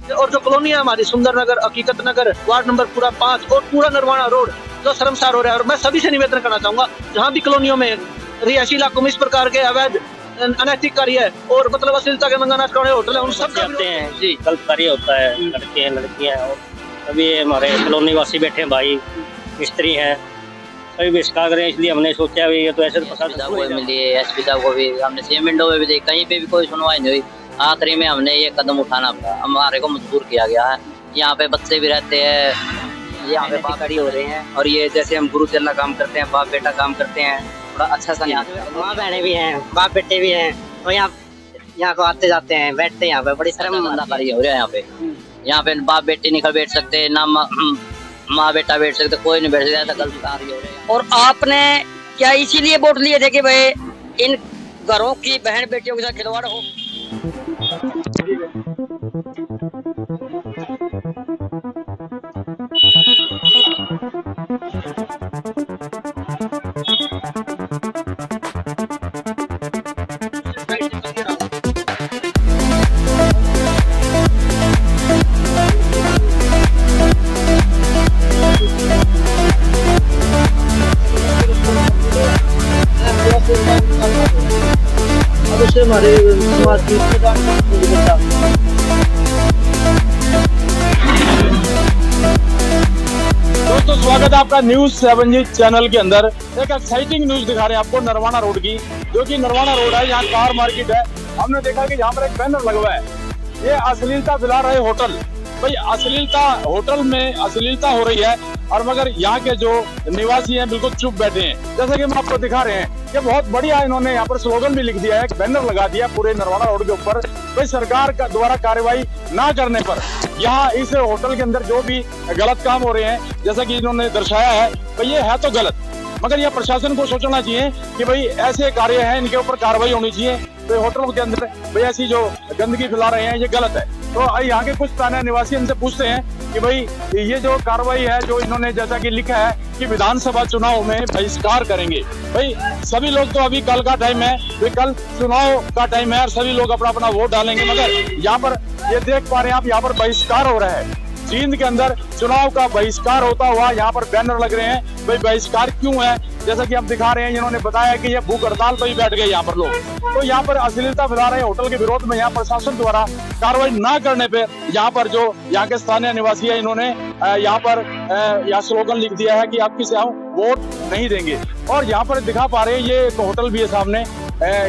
और जो कॉलोनी है हमारी सुंदर नगर, हकीकत नगर, वार्ड नंबर पूरा 5 और पूरा नरवाना रोड जो शर्मसार हो रहा है। और मैं सभी से निवेदन करना चाहूंगा जहाँ भी कॉलोनियों में रिहायशी इलाकों में इस प्रकार के अवैध अनैतिक कार्य है और मतलब अश्लीलता के मंगाना होटल है, उन सब आते हैं जी, गलत कार्य होता है, लड़के हैं लड़कियां हैं और सभी हमारे कॉलोनी वासी बैठे हैं, भाई मिस्त्री हैं, सभी बहिष्कार करें। इसलिए हमने सोचा भी ये तो ऐसे को मिली है, एसपी साहब को भी हमने 6 विंडो में भी देखी, कहीं पे भी कोई सुनवाई नहीं हुई। आखिरी में हमने ये कदम उठाना पड़ा, हमारे को मजबूर किया गया है। यहाँ पे बच्चे भी रहते हैं, यहाँ पे बात खड़ी हो रही हैं और ये जैसे हम गुरु चलना काम करते हैं, बाप बेटा काम करते हैं, थोड़ा अच्छा सा माँ बहने भी हैं, बाप बेटे भी हैं और यहाँ को आते जाते हैं, बैठते हैं यहाँ पे, बड़ी शर्मंदा कार्य हो रहा है। यहाँ पे बाप बेटे नहीं बैठ सकते, ना माँ बेटा बैठ सकते, कोई नहीं बैठ सकता, गलत कार्य हो रहा है। और आपने क्या इसीलिए वोट लिए थे कि भाई इन घरों की बहन बेटियों के साथ खिलवाड़ हो? हमारे समाज की दोस्तों स्वागत है आपका न्यूज 7 जी चैनल के अंदर। एक एक्साइटिंग न्यूज दिखा रहे हैं आपको नरवाना रोड की, जो कि नरवाना रोड है, यहाँ कार मार्केट है। हमने देखा कि यहाँ पर एक बैनर लगा हुआ है, ये अश्लीलता फैला रहे होटल। भाई अश्लीलता, होटल में अश्लीलता हो रही है और मगर यहाँ के जो निवासी हैं बिल्कुल चुप बैठे हैं। जैसे कि हम आपको दिखा रहे हैं, ये बहुत बढ़िया इन्होंने यहाँ पर स्लोगन भी लिख दिया है, एक बैनर लगा दिया पूरे नरवाना रोड के ऊपर। भाई सरकार का द्वारा कार्रवाई ना करने पर यहाँ इस होटल के अंदर जो भी गलत काम हो रहे हैं, जैसा कि इन्होंने दर्शाया है, भाई ये है तो गलत, मगर यह प्रशासन को सोचना चाहिए कि भाई ऐसे कार्य हैं, इनके ऊपर कार्रवाई होनी चाहिए। तो होटलों के अंदर भाई ऐसी जो गंदगी फैला रहे हैं ये गलत है। तो यहाँ के कुछ स्थानीय निवासी इनसे पूछते हैं कि भाई ये जो कार्रवाई है, जो इन्होंने जैसा कि लिखा है कि विधानसभा चुनाव में बहिष्कार करेंगे। भाई सभी लोग तो अभी कल का टाइम है, तो कल चुनाव का टाइम है और सभी लोग अपना अपना वोट डालेंगे, मगर यहाँ पर ये देख पा रहे हैं आप, यहाँ पर बहिष्कार हो रहा है। जींद के अंदर चुनाव का बहिष्कार होता हुआ यहाँ पर बैनर लग रहे हैं। भाई बहिष्कार क्यों है, जैसा कि हम दिखा रहे हैं, इन्होंने बताया कि ये भूख हड़ताल पर ही बैठ गए यहाँ पर लोग। तो यहाँ पर अश्लीलता फैला रहे होटल के विरोध में यहाँ प्रशासन द्वारा कार्रवाई न करने पे यहाँ पर जो यहाँ के स्थानीय निवासी है, इन्होंने यहाँ पर यहाँ स्लोगन लिख दिया है कि आपकी से हम वोट नहीं देंगे। और यहाँ पर दिखा पा रहे हैं, ये एक होटल भी है सामने,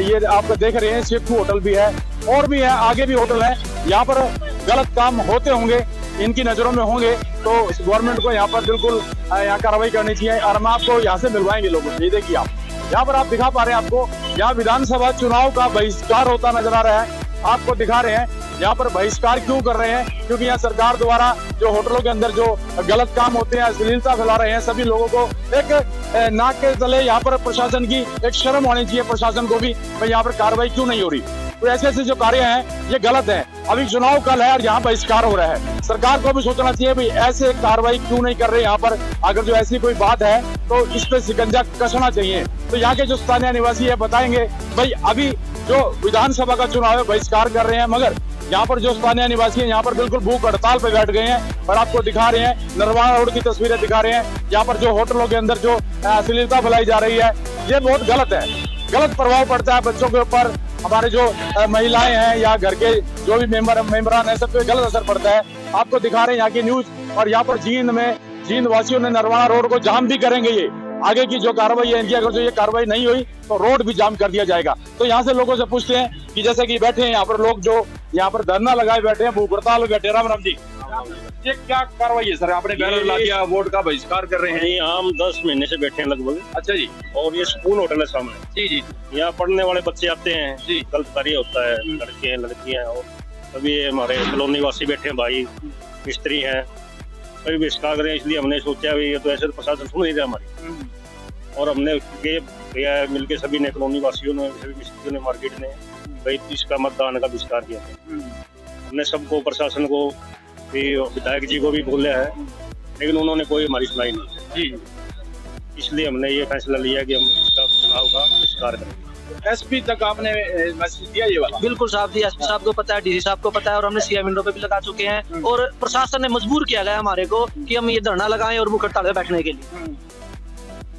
ये आप देख रहे हैं, सेठू होटल भी है और भी है, आगे भी होटल है। यहाँ पर गलत काम होते होंगे, इनकी नजरों में होंगे, तो गवर्नमेंट को यहाँ पर बिल्कुल यहाँ कार्रवाई करनी चाहिए। और हम आपको यहाँ से मिलवाएंगे लोगों से। ये देखिए आप यहाँ पर आप दिखा पा रहे हैं, आपको यहाँ विधानसभा चुनाव का बहिष्कार होता नजर आ रहा है। आपको दिखा रहे हैं यहाँ पर बहिष्कार क्यों कर रहे हैं, क्योंकि यहाँ सरकार द्वारा जो होटलों के अंदर जो गलत काम होते हैं, अश्लीलता फैला रहे हैं, सभी लोगों को एक नाक के तले यहाँ पर प्रशासन की एक शर्म होनी चाहिए, प्रशासन को भी भाई यहाँ पर कार्रवाई क्यों नहीं हो रही। तो ऐसे ऐसे जो कार्य हैं ये गलत है। अभी चुनाव कल है और यहाँ बहिष्कार हो रहा है। सरकार को भी सोचना चाहिए भाई ऐसे कार्रवाई क्यों नहीं कर रहे यहाँ पर। अगर जो ऐसी कोई बात है तो इस पे शिकंजा कसना चाहिए। तो यहाँ के जो स्थानीय निवासी है बताएंगे भाई अभी जो विधानसभा का चुनाव है बहिष्कार कर रहे हैं, मगर यहाँ पर जो स्थानीय निवासी है यहाँ पर बिल्कुल भूख हड़ताल पे बैठ गए हैं। और आपको दिखा रहे हैं, नरवाना रोड की तस्वीरें दिखा रहे हैं, यहाँ पर जो होटलों के अंदर जो अश्लीलता फैलाई जा रही है ये बहुत गलत है। गलत प्रभाव पड़ता है बच्चों के ऊपर, हमारे जो महिलाएं हैं या घर के जो भी मेंबरान है, सब पे गलत असर पड़ता है। आपको दिखा रहे हैं यहाँ की न्यूज। और यहाँ पर जींद वासियों ने नरवाना रोड को जाम भी करेंगे। ये आगे की जो कार्रवाई है इनकी, अगर जो ये कार्रवाई नहीं हुई तो रोड भी जाम कर दिया जाएगा। तो यहाँ से लोगों से पूछते हैं कि जैसे कि बैठे हैं यहाँ पर लोग, जो यहाँ पर धरना लगाए बैठे हैं, भूख हड़ताल में बैठे। राम राम जी, ये क्या कार्रवाई है सर? आपने बैनर ला दिया, वोट का बहिष्कार कर रहे हैं। हम 10 महीने से बैठे हैं लगभग। अच्छा जी। और ये स्कूल होटल है सामने जी जी। यहाँ पढ़ने वाले बच्चे आते हैं जी, गलत कार्य होता है, लड़के हैं लड़कियां हैं और सभी हमारे कॉलोनी वासी बैठे हैं, भाई मिस्त्री हैं, सभी बहिष्कार करें। इसलिए हमने सोचा भी ये तो ऐसे तो प्रशासन सुन नहीं रहा हमारी। और हमने मिल के सभी ने, कॉलोनी वासियों ने, सभी मिस्त्रियों ने, मार्केट ने भाई इसका मतदान का बहिष्कार किया था। हमने सबको, प्रशासन को भी, विधायक जी को भी बोला है, लेकिन उन्होंने कोई हमारी सुनाई नहीं जी। इसलिए हमने ये फैसला लिया कि हम इसका चुनाव का बहिष्कार करेंगे। एसपी तक आपने मैसेज दिया ये वाला? बिल्कुल साहब जी, एसपी साहब को पता है, डीसी साहब को पता है, और हमने सीएम विंडो पे भी लगा चुके हैं। और प्रशासन ने मजबूर किया गया हमारे को कि हम ये धरना लगाएं और मुख्य हड़ताल पे बैठने के लिए।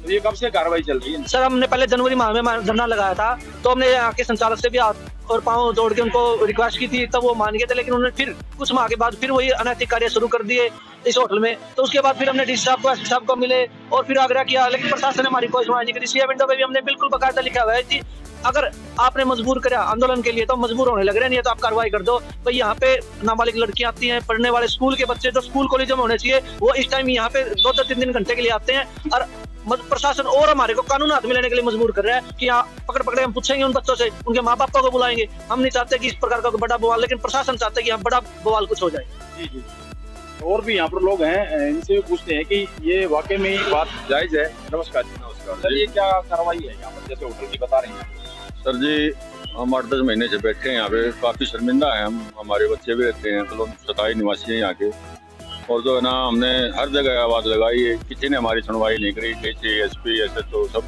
तो ये कब से कार्रवाई चल रही है? सर हमने पहले जनवरी माह में धरना लगाया था, तो हमने यहाँ के संचालक से भी हाथ और पांव जोड़ के उनको रिक्वेस्ट की थी, तब वो मान गए थे। लेकिन उन्होंने फिर कुछ माह के बाद फिर वही अनैतिक कार्य शुरू कर दिए इस होटल में। तो उसके बाद फिर हमने डीसी साहब को, एसपी साहब को मिले और फिर आग्रह किया, लेकिन प्रशासन ने हमारी कोई सुनवाई नहीं करी। सीएम विंडो पे भी हमने बिल्कुल बाकायदा लिखा हुआ है कि अगर आपने मजबूर करा आंदोलन के लिए तो मजबूर होने लग रहे, नहीं है तो आप कार्रवाई कर दो। भाई यहाँ पे नाबालिग लड़कियां आती हैं, पढ़ने वाले स्कूल के बच्चे जो स्कूल कॉलेजों में होने चाहिए, वो इस टाइम यहाँ पे 2-3 घंटे के लिए आते हैं। और प्रशासन और हमारे को कानून हाथ में लेने के लिए मजबूर कर रहा है कि यहाँ पकड़े हम पूछेंगे उन बच्चों से, उनके माँ बापों को बुलाएंगे। हम नहीं चाहते कि इस प्रकार का बड़ा बवाल, लेकिन प्रशासन चाहते कि यहाँ बड़ा बवाल कुछ हो जाए। जी जी। और भी यहाँ पर लोग हैं, इनसे भी पूछते हैं कि ये वाकई में ये बात जायज है। नमस्कार जी। नमस्कार सर, ये क्या कार्रवाई है यहाँ पर, जैसे होटल की बता रहे हैं? सर जी, हम 8-10 महीने से बैठे हैं यहाँ पे, काफ़ी शर्मिंदा है हम, हमारे बच्चे भी रहते हैं, तो सताई निवासी हैं यहाँ के। और जो है ना, हमने हर जगह आवाज़ लगाई है, किसी ने हमारी सुनवाई नहीं करी। डीसी, एसपी, SHO सब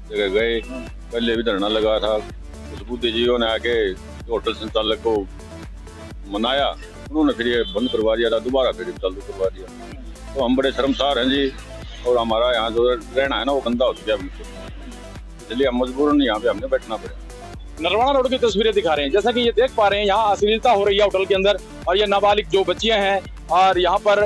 जगह गए, पहले भी धरना लगा था। उस बुद्धिजीवियों ने आके होटल संचालक को मनाया, उन्होंने फिर ये बंद करवा दिया था, दोबारा फिर चालू करवा दिया। तो हम बड़े शर्मसार हैं जी, और हमारा यहाँ जो रहना है ना वो गंदा हो गया बिल्कुल, इसलिए हम मजबूरन यहाँ पे हमने बैठना पड़ा। नरवाना रोड की तस्वीरें दिखा रहे हैं, जैसा कि ये देख पा रहे हैं यहाँ अश्लीलता हो रही है होटल के अंदर, और ये नाबालिग जो बच्चियां हैं और यहाँ पर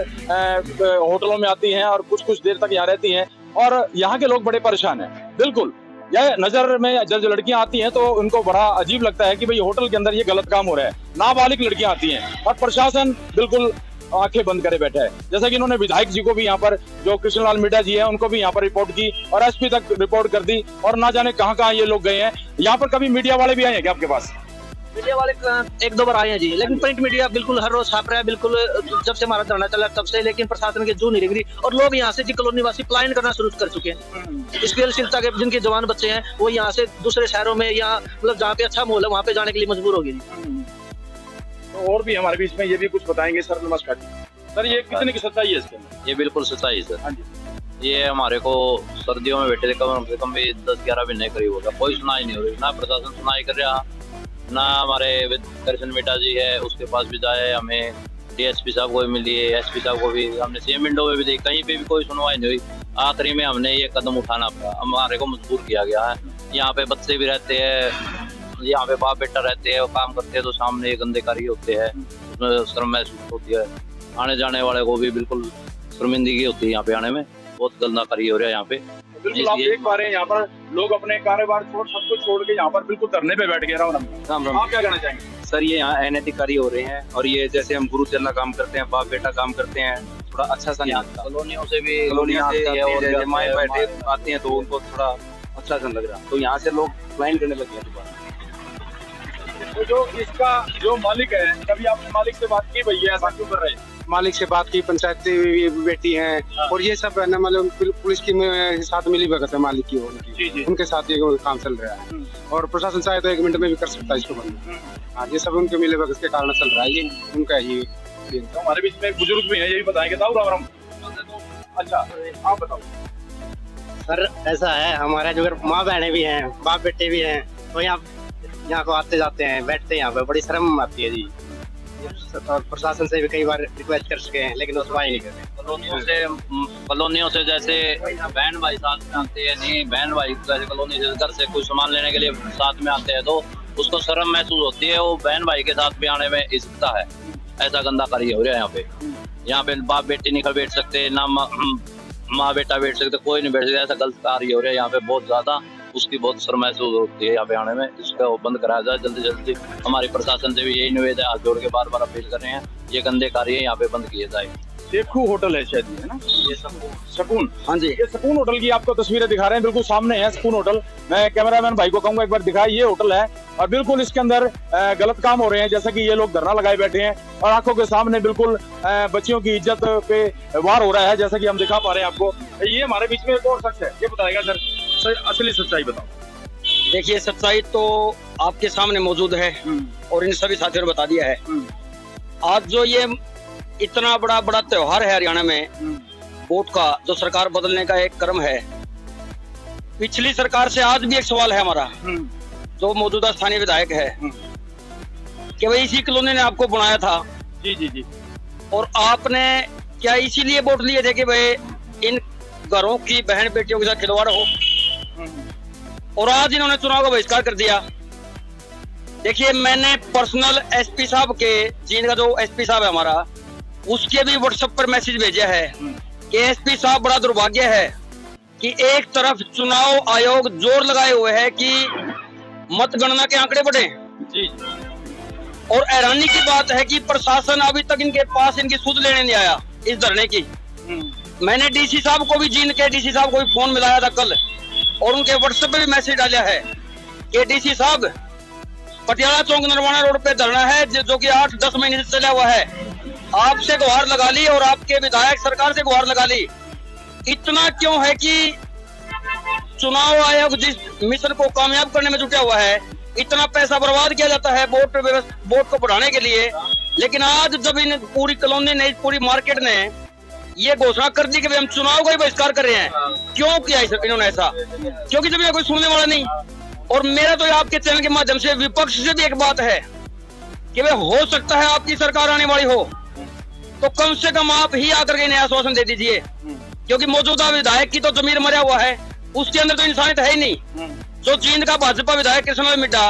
होटलों में आती हैं और कुछ देर तक यहाँ रहती हैं, और यहाँ के लोग बड़े परेशान हैं। बिल्कुल यह नजर में जब लड़कियां आती हैं तो उनको बड़ा अजीब लगता है कि भाई होटल के अंदर ये गलत काम हो रहा है, नाबालिग लड़कियां आती हैं और प्रशासन बिल्कुल आंखें बंद करे बैठा है। जैसा कि इन्होंने विधायक जी को भी यहाँ पर, जो कृष्णलाल मीडा जी है, उनको भी यहाँ पर रिपोर्ट की और एसपी तक रिपोर्ट कर दी, और ना जाने कहाँ ये लोग गए हैं। यहाँ पर कभी मीडिया वाले भी आए हैं क्या आपके पास? मीडिया वाले 1-2 बार आए हैं जी, लेकिन प्रिंट मीडिया बिल्कुल हर रोज छाप रहा है, बिल्कुल जब से हमारा धरना चला तब से। लेकिन प्रशासन के जू नहीं लग रही, और लोग यहाँ से कॉलोनी वासी पलायन करना शुरू कर चुके हैं। स्किलशीलता के जिनके जवान बच्चे हैं वो यहाँ से दूसरे शहरों में या मतलब जहाँ पे अच्छा माहौल है वहाँ पे जाने के लिए मजबूर हो गए। तो और भी हमारे बीच में ये भी कुछ बताएंगे। सर नमस्कार सर, ये कितने की सच्चाई है इसके अंदर? ये बिल्कुल सच्चाई सर। हाँ जी। ये हमारे को सर्दियों में बैठे थे, कम से कम भी 10-11 महीने करीब होगा, कोई सुनाई नहीं हो रही, ना प्रशासन सुनाई कर रहा, ना हमारे कृष्ण मीडा जी है उसके पास भी जाए, हमें डीएसपी साहब को भी मिली है, एसपी साहब को भी, हमने सीएम विंडो में भी देखी, कहीं पे भी कोई सुनवाई नहीं हुई। आखिरी में हमने ये कदम उठाना पड़ा, हमारे को मजबूर किया गया है। यहाँ पे बच्चे भी रहते हैं, यहाँ पे बाप बेटा रहते हैं, वो काम करते हैं, तो सामने ये गंदे कार्य होते हैं, उसमें शर्म महसूस होती है। आने जाने वाले को भी बिल्कुल शर्मिंदगी होती है यहाँ पे आने में, बहुत गंदा कार्य हो रहा है यहाँ पे। बिल्कुल आप देख पा रहे हैं यहाँ पर लोग अपने कारोबार सब कुछ छोड़ के यहाँ पर बिल्कुल धरने पे बैठ गए। आप क्या कहना चाहेंगे? सर, ये यहाँ अनैतिक कार्य हो रहे हैं, और ये जैसे हम गुरु चलना काम करते हैं, बाप बेटा काम करते हैं, थोड़ा अच्छा सा नहीं लगता। कॉलोनियों से भी कॉलोनियाँ जमाए बैठे आते हैं तो उनको थोड़ा अच्छा सा लग रहा, तो यहाँ से लोग क्लाइन करने लगे हैं। तो जो इसका जो मालिक है, कभी आपने मालिक से बात की भैया ऐसा क्यों कर रहे हैं? मालिक से बात की, पंचायत भी बैठी हैं, और ये सब है ना, मतलब पुलिस की साथ मिली भगत है मालिक की, उनकी उनके साथ ये काम चल रहा है। और प्रशासन चाहे तो 1 मिनट में भी कर सकता है इसको बंद। हाँ, ये सब उनके मिले भगत के कारण चल रहा है, ये उनका ही। तो हमारे बीच में एक बुजुर्ग भी है, ये भी बताएंगे। अच्छा आप बताओ सर। ऐसा है, हमारे जो माँ बहनें भी हैं, बाप बेटे भी हैं, तो यहाँ को आते जाते हैं, बैठते हैं यहाँ पे, बड़ी शर्म आती है जी। और प्रशासन से भी कई बार रिक्वेस्ट कर चुके हैं, लेकिन वो सुनवाई नहीं कर रहे। कॉलोनियों से जैसे बहन भाई साथ में आते हैं, नहीं बहन भाई जैसे कॉलोनी से घर से कोई सामान लेने के लिए साथ में आते हैं, तो उसको शर्म महसूस होती है, वो बहन भाई के साथ भी आने में हिचकता है। ऐसा गंदा कार्य हो रहा है यहाँ पे। यहाँ पे बाप बेटी नहीं बैठ सकते, ना माँ बेटा बैठ सकते, कोई नहीं बैठ सकते, ऐसा गलत कार्य हो रहा है यहाँ पे बहुत ज्यादा। उसकी बहुत शर्म महसूस होती है यहाँ पे आने में, इसका बंद कराया जाए जल्दी जल्दी। हमारी प्रशासन से भी यही निवेदन है, हाथ जोड़ के बार बार अपील कर रहे हैं, ये गंदे कार्य यहाँ पे बंद किए जाए। शेखू होटल है शायद, है ना? ये सकून। हाँ जी, ये सकून होटल की आपको तस्वीरें दिखा रहे हैं, बिल्कुल सामने है सकून होटल। मैं कैमरामैन भाई को कहूंगा एक बार दिखाए, ये होटल है और बिल्कुल इसके अंदर गलत काम हो रहे हैं, जैसा कि ये लोग धरना लगाए बैठे हैं और आंखों के सामने बिल्कुल बच्चियों की इज्जत पे वार हो रहा है, जैसा कि हम दिखा पा रहे हैं आपको। ये हमारे बीच में एक और शख्स है, ये बताएगा सर असली सच्चाई बताओ। देखिए, सच्चाई तो आपके सामने मौजूद है और इन सभी साथियों ने बता दिया है। आज जो ये इतना बड़ा त्योहार है हरियाणा में, वोट का, जो सरकार बदलने का एक क्रम है, पिछली सरकार से आज भी एक सवाल है हमारा जो मौजूदा स्थानीय विधायक है कि भाई इसी कॉलोनी ने आपको बनाया था जी जी जी। और आपने क्या इसीलिए वोट लिए थे कि भाई इन घरों की बहन बेटियों के साथ खिलवाड़ हो, और आज इन्होंने चुनाव का बहिष्कार कर दिया। देखिए, मैंने पर्सनल एसपी साहब के, जींद का जो एसपी साहब है हमारा, उसके भी व्हाट्सएप पर मैसेज भेजा है कि एसपी साहब बड़ा दुर्भाग्य है कि एक तरफ चुनाव आयोग जोर लगाए हुए है कि मतगणना के आंकड़े बढ़े जी, और हैरानी की बात है कि प्रशासन अभी तक इनके पास इनकी सुध लेने नहीं आया इस धरने की। मैंने डीसी साहब को भी, जींद के डीसी साहब को भी फोन मिलाया था कल, और उनके व्हाट्सएप पे भी मैसेज डाला है कि डीसी साहब, पटियाला चौक नरवाना रोड पे धरना है जो कि 8-10 महीने से चला हुआ है, आपसे गुहार लगा ली और आपके विधायक सरकार से गुहार लगा ली। इतना क्यों है कि चुनाव आयोग जिस मिशन को कामयाब करने में जुटा हुआ है, इतना पैसा बर्बाद किया जाता है वोट को बढ़ाने के लिए, लेकिन आज जब इन पूरी कॉलोनी ने, पूरी मार्केट ने ये घोषणा कर दी कि हम चुनाव का ही बहिष्कार कर रहे हैं, क्यों किया इन्होंने ऐसा? क्योंकि जब ये कोई सुनने वाला नहीं। और मेरा तो आपके चैनल के माध्यम से विपक्ष से भी एक बात है कि वे हो सकता है आपकी सरकार आने वाली हो, तो कम से कम आप ही आकर के इन्हें आश्वासन दे दीजिए, क्योंकि मौजूदा विधायक की तो जमीर मरा हुआ है, उसके अंदर तो इंसानियत है ही नहीं। जो जींद का भाजपा विधायक कृष्णलाल मिड्ढा,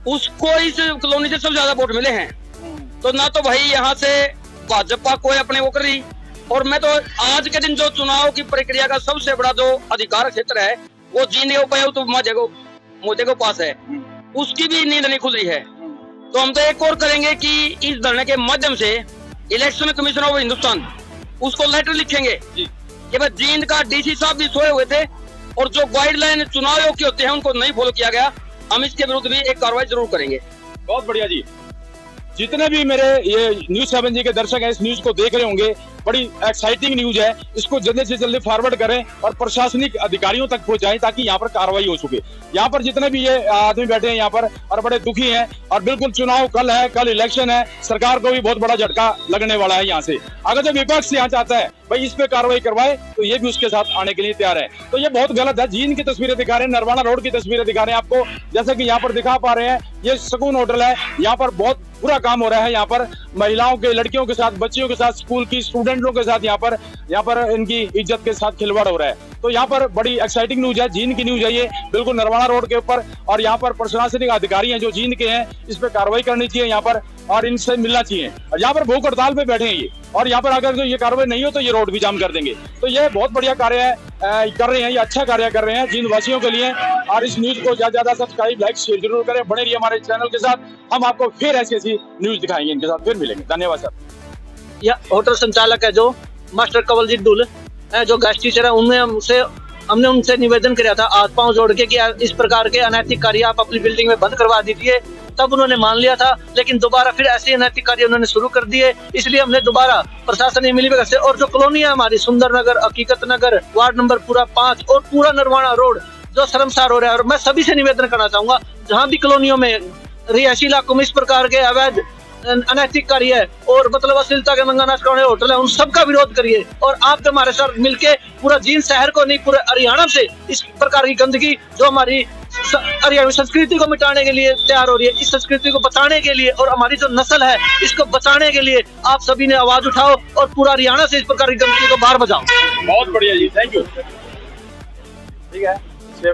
उसको इस कॉलोनी से सबसे ज्यादा वोट मिले हैं, तो ना तो भाई यहाँ से भाजपा को अपने वो कर रही। और मैं तो आज के दिन जो चुनाव की प्रक्रिया का सबसे बड़ा जो अधिकार क्षेत्र है वो जींद के उपायुक्त मोदी के पास है, उसकी भी नींद नहीं खुल रही है। तो हम तो एक और करेंगे कि इस धरने के माध्यम से इलेक्शन कमीशन ऑफ हिंदुस्तान उसको लेटर लिखेंगे कि भाई जींद का डीसी साहब भी सोए हुए थे और जो गाइडलाइन चुनाव आयोग की होते हैं उनको नहीं फॉलो किया गया, हम इसके विरुद्ध भी एक कार्रवाई जरूर करेंगे। बहुत बढ़िया जी। जितने भी मेरे ये न्यूज 7 जी के दर्शक हैं, इस न्यूज को देख रहे होंगे, बड़ी एक्साइटिंग न्यूज है, इसको जल्दी से जल्दी फॉरवर्ड करें और प्रशासनिक अधिकारियों तक पहुंचाएं ताकि यहाँ पर कार्रवाई हो सके। यहाँ पर जितने भी ये आदमी बैठे हैं यहाँ पर और बड़े दुखी हैं, और बिल्कुल चुनाव कल है, कल इलेक्शन है, सरकार को भी बहुत बड़ा झटका लगने वाला है यहाँ से। अगर जो विपक्ष यहाँ चाहता है भाई इस पे कार्रवाई करवाए, तो ये भी उसके साथ आने के लिए तैयार है। तो ये बहुत गलत है। जींद की तस्वीरें दिखा रहे हैं, नरवाना रोड की तस्वीरें दिखा रहे हैं आपको, जैसे कि यहाँ पर दिखा पा रहे हैं, ये सुकून होटल है, यहाँ पर बहुत बुरा काम हो रहा है। यहाँ पर महिलाओं के, लड़कियों के साथ, बच्चियों के साथ, स्कूल की स्टूडेंटों के साथ यहाँ पर इनकी इज्जत के साथ खिलवाड़ हो रहा है। तो यहाँ पर बड़ी एक्साइटिंग न्यूज है, जींद की न्यूज है ये, बिल्कुल नरवाना रोड के ऊपर। और यहाँ पर प्रशासनिक अधिकारी हैं जो जींद के हैं, इस पे कार्रवाई करनी चाहिए यहाँ पर, और इनसे मिलना चाहिए। और यहाँ पर भूख हड़ताल पे बैठे हैं ये, और यहाँ पर अगर ये कार्रवाई नहीं हो तो ये रोड भी जाम कर देंगे। तो ये बहुत बढ़िया कार्य है, कर रहे हैं, ये अच्छा कार्य कर रहे हैं जींद वासियों के लिए। और इस न्यूज को ज्यादा ज्यादा सब्सक्राइब, लाइक, शेयर जरूर करें। बने रहिए हमारे चैनल के साथ, हम आपको फिर ऐसी ऐसी न्यूज दिखाएंगे, इनके साथ फिर मिलेंगे। धन्यवाद सर। यह होटल संचालक है जो मास्टर कंवलजीत डुल है, जो गेस्ट टीचर है, हमने उनसे निवेदन किया था हाथ पांव जोड़ के कि इस प्रकार के अनैतिक कार्य आप अपनी बिल्डिंग में बंद करवा दीजिए। तब उन्होंने मान लिया था, लेकिन दोबारा फिर ऐसे अनैतिक कार्य उन्होंने शुरू कर दिए। इसलिए हमने दोबारा प्रशासन ने मिलीभगत से, और जो कॉलोनी है हमारी सुंदर नगर, हकीकत नगर, वार्ड नंबर पूरा 5 और पूरा नरवाना रोड जो शर्मसार हो रहा है, और मैं सभी से निवेदन करना चाहूंगा जहाँ भी कॉलोनियों में रिहायशी इलाकों में इस प्रकार के अवैध अनैतिक कार्य है और मतलब अश्लीलता के नंगा नाच करने होटल है, उन सबका विरोध करिए। और आप हमारे साथ मिलके पूरा जींद शहर को नहीं, पूरे हरियाणा से इस प्रकार की गंदगी जो हमारी हरियाणवी संस्कृति को मिटाने के लिए तैयार हो रही है, इस संस्कृति को बचाने के लिए और हमारी जो नस्ल है इसको बचाने के लिए आप सभी ने आवाज उठाओ और पूरा हरियाणा से इस प्रकार की गंदगी को बाहर बजाओ। बहुत बढ़िया जी, थैंक यू। ठीक है।